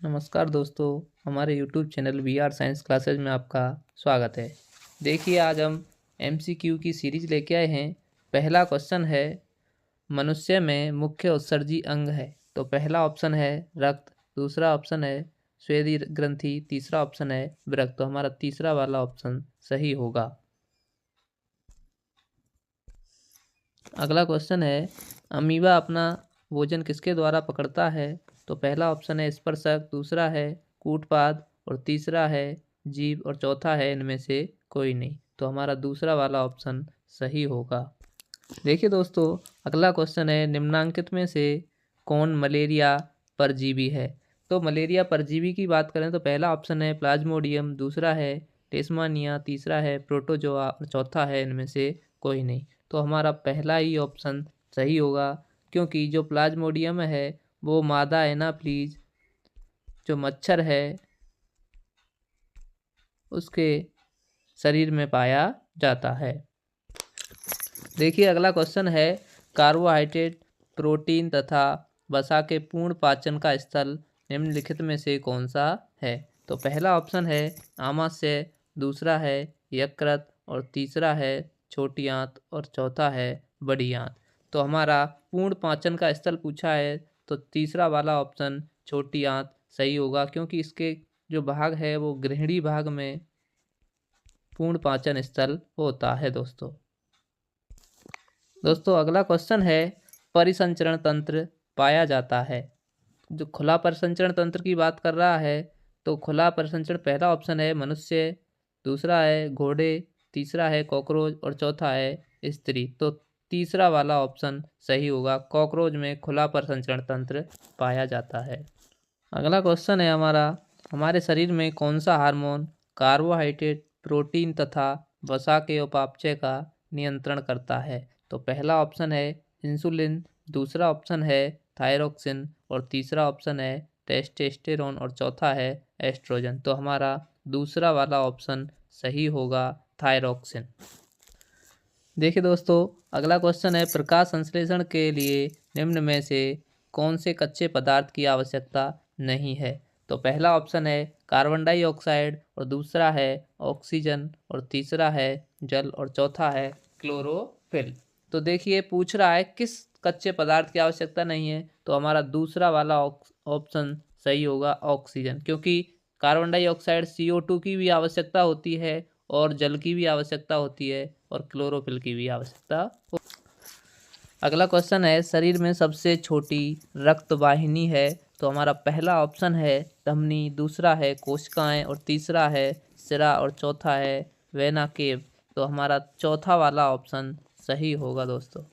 नमस्कार दोस्तों, हमारे YouTube channel we are science classes में आपका स्वागत है। देखिए आज हम MCQ की सीरीज लेके आए हैं। पहला क्वेश्चन है, मनुष्य में मुख्य उत्सर्जी अंग है। तो पहला ऑप्शन है रक्त, दूसरा ऑप्शन है स्वेदी ग्रंथि, तीसरा ऑप्शन है वृक्क। तो हमारा तीसरा वाला ऑप्शन सही होगा। अगला क्वेश्चन है, अमीबा अपना भोजन किसके द्वारा पकड़ता है। तो पहला ऑप्शन है स्पर्शक, दूसरा है कूटपाद और तीसरा है जीभ और चौथा है इनमें से कोई नहीं। तो हमारा दूसरा वाला ऑप्शन सही होगा। देखिए दोस्तों, अगला क्वेश्चन है, निम्नांकित में से कौन मलेरिया परजीवी है। तो मलेरिया परजीवी की बात करें तो पहला ऑप्शन है प्लाज्मोडियम, दूसरा है टेस्मानिया, तीसरा है प्रोटोजोआ और चौथा है इनमें से कोई नहीं। तो हमारा पहला ही ऑप्शन सही होगा, क्योंकि जो प्लाज्मोडियम है वो मादा एनाफ्लीज जो मच्छर है उसके शरीर में पाया जाता है। देखिए अगला क्वेश्चन है, कार्बोहाइड्रेट, प्रोटीन तथा वसा के पूर्ण पाचन का स्थल निम्नलिखित में से कौन सा है। तो पहला ऑप्शन है आमाशय, दूसरा है यकृत और तीसरा है छोटी आंत और चौथा है बड़ी आंत। तो हमारा पूर्ण पाचन का स्थल पूछा है तो तीसरा वाला ऑप्शन छोटी आंत सही होगा, क्योंकि इसके जो भाग है वो गृहिणी भाग में पूर्ण पाचन स्थल होता है। दोस्तों अगला क्वेश्चन है, परिसंचरण तंत्र पाया जाता है। जो खुला परिसंचरण तंत्र की बात कर रहा है तो खुला परिसंचरण पहला ऑप्शन है मनुष्य, दूसरा है घोड़े, तीसरा है कॉकरोच और चौथा है स्त्री। तो तीसरा वाला ऑप्शन सही होगा, कॉकरोच में खुला परिसंचरण तंत्र पाया जाता है। अगला क्वेश्चन है हमारे शरीर में कौन सा हार्मोन कार्बोहाइड्रेट, प्रोटीन तथा वसा के उपापचय का नियंत्रण करता है। तो पहला ऑप्शन है इंसुलिन, दूसरा ऑप्शन है थायरोक्सिन और तीसरा ऑप्शन है टेस्टोस्टेरोन और चौथा है एस्ट्रोजन। तो हमारा दूसरा वाला ऑप्शन सही होगा, थायरोक्सिन। देखिए दोस्तों, अगला क्वेश्चन है, प्रकाश संश्लेषण के लिए निम्न में से कौन से कच्चे पदार्थ की आवश्यकता नहीं है। तो पहला ऑप्शन है कार्बन डाइऑक्साइड और दूसरा है ऑक्सीजन और तीसरा है जल और चौथा है क्लोरोफिल। तो देखिए पूछ रहा है किस कच्चे पदार्थ की आवश्यकता नहीं है, तो हमारा दूसरा वाला ऑप्शन सही होगा, ऑक्सीजन, क्योंकि कार्बन डाइऑक्साइड CO2 की भी आवश्यकता होती है और जल की भी आवश्यकता होती है और क्लोरोफिल की भी आवश्यकता। अगला क्वेश्चन है, शरीर में सबसे छोटी रक्त वाहिनी है। तो हमारा पहला ऑप्शन है धमनी, दूसरा है कोशिकाएं और तीसरा है सिरा और चौथा है वेना केव। तो हमारा चौथा वाला ऑप्शन सही होगा दोस्तों।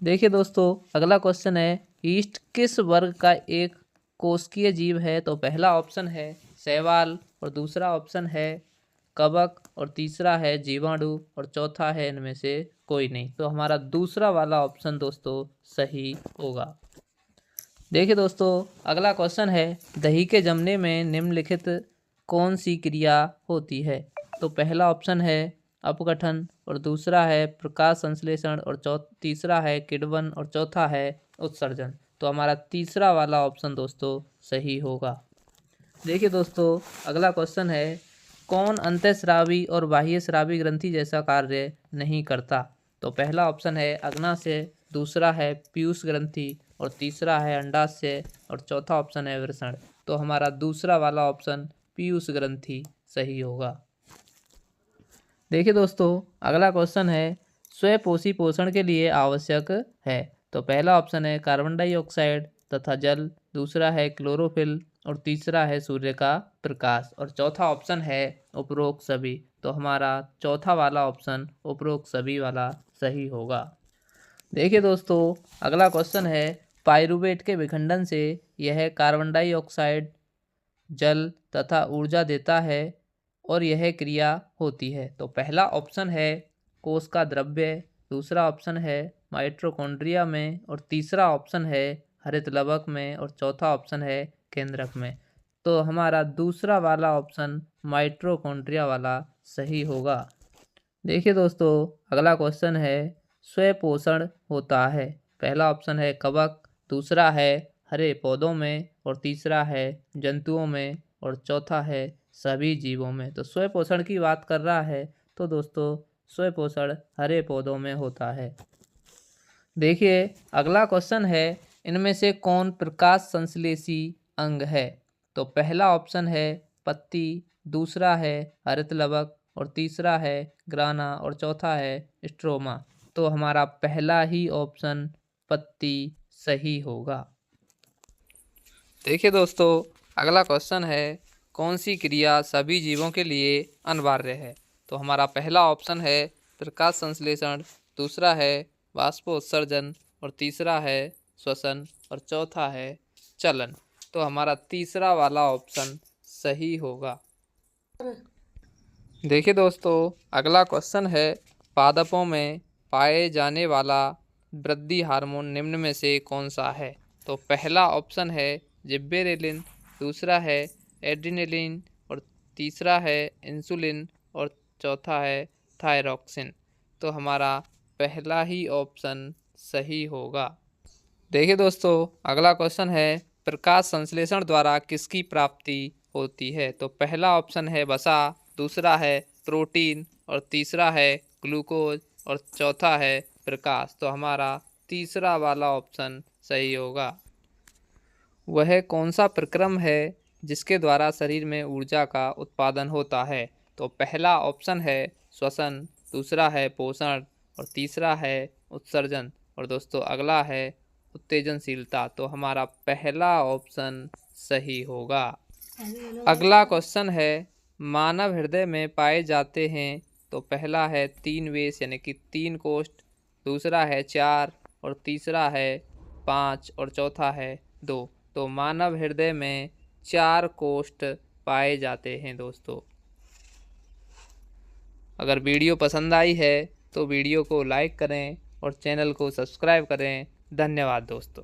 देखिए दोस्तों, अगला क्वेश्चन है, ईस्ट किस वर्ग का एक कोशिकीय जीव है। तो पहला ऑप्शन है शैवाल और दूसरा ऑप्शन है कवक और तीसरा है जीवाणु और चौथा है इनमें से कोई नहीं। तो हमारा दूसरा वाला ऑप्शन दोस्तों सही होगा। देखिए दोस्तों, अगला क्वेश्चन है, दही के जमने में निम्नलिखित कौन सी क्रिया होती है। तो पहला ऑप्शन है अपघटन और दूसरा है प्रकाश संश्लेषण और तीसरा है किण्वन और चौथा है उत्सर्जन। तो हमारा तीसरा वाला ऑप्शन दोस्तों सही होगा। देखिए दोस्तों, अगला क्वेश्चन है, कौन अंतःस्रावी और बाह्यस्रावी ग्रंथि जैसा कार्य नहीं करता। तो पहला ऑप्शन है अग्नाशय, दूसरा है पीयूष ग्रंथि और तीसरा है अंडाशय और चौथा ऑप्शन है वृषण। तो हमारा दूसरा वाला ऑप्शन पीयूष ग्रंथि सही होगा। देखिए दोस्तों, अगला क्वेश्चन है, स्वपोषी पोषण के लिए आवश्यक है। तो पहला ऑप्शन है कार्बन डाइऑक्साइड तथा जल, दूसरा है क्लोरोफिल और तीसरा है सूर्य का प्रकाश और चौथा ऑप्शन है उपरोक्त सभी। तो हमारा चौथा वाला ऑप्शन उपरोक्त सभी वाला सही होगा। देखिए दोस्तों, अगला क्वेश्चन है, पाइरूवेट के विखंडन से यह कार्बन डाइऑक्साइड, जल तथा ऊर्जा देता है और यह क्रिया होती है। तो पहला ऑप्शन है कोश का द्रव्य, दूसरा ऑप्शन है माइटोकॉन्ड्रिया में और तीसरा ऑप्शन है हरित लवक में और चौथा ऑप्शन है केंद्रक में। तो हमारा दूसरा वाला ऑप्शन माइटोकॉन्ड्रिया वाला सही होगा। देखिए दोस्तों, अगला क्वेश्चन है, स्वपोषण होता है। पहला ऑप्शन है कवक, दूसरा है हरे पौधों में, और तीसरा है जंतुओं में, और चौथा है सभी जीवों में। तो स्वयं पोषण की बात कर रहा है तो दोस्तों स्वयं पोषण हरे पौधों में होता है। देखिए अगला क्वेश्चन है, इनमें से कौन प्रकाश संश्लेषी अंग है? तो पहला ऑप्शन है पत्ती, दूसरा है हरित लवक, और तीसरा है ग्राना, और चौथा है स्ट्रोमा। तो हमारा पहला ही ऑप्शन पत्ती सही होगा। देखिए दोस्तों अगला क्वेश्चन है, कौन सी क्रिया सभी जीवों के लिए अनिवार्य है? तो हमारा पहला ऑप्शन है प्रकाश संश्लेषण, दूसरा है वाष्पोत्सर्जन, और तीसरा है श्वसन, और चौथा है चलन। तो हमारा तीसरा वाला ऑप्शन सही होगा। देखिए दोस्तों अगला क्वेश्चन है, पादपों में पाए जाने वाला वृद्धि हार्मोन निम्न में से कौन सा है? तो पहला ऑप्शन है जिब्बेरेलिन, दूसरा है एड्रिनलिन, और तीसरा है इंसुलिन, और चौथा है थायरॉक्सिन। तो हमारा पहला ही ऑप्शन सही होगा। देखिए दोस्तों अगला क्वेश्चन है, प्रकाश संश्लेषण द्वारा किसकी प्राप्ति होती है? तो पहला ऑप्शन है वसा, दूसरा है प्रोटीन, और तीसरा है ग्लूकोज, और चौथा है प्रकाश। तो हमारा तीसरा वाला ऑप्शन सही होगा। वह कौन सा प्रक्रम है जिसके द्वारा शरीर में ऊर्जा का उत्पादन होता है? तो पहला ऑप्शन है श्वसन, दूसरा है पोषण, और तीसरा है उत्सर्जन, और दोस्तों अगला है उत्तेजनशीलता। तो हमारा पहला ऑप्शन सही होगा। अगला क्वेश्चन है, मानव हृदय में पाए जाते हैं? तो पहला है 3 वेश यानी कि 3 कोष्ठ, दूसरा है 4, और तीसरा है 5, और चौथा है 2। तो मानव हृदय में 4 कोष्ठ पाए जाते हैं दोस्तों। अगर वीडियो पसंद आई है तो वीडियो को लाइक करें और चैनल को सब्सक्राइब करें। धन्यवाद दोस्तों।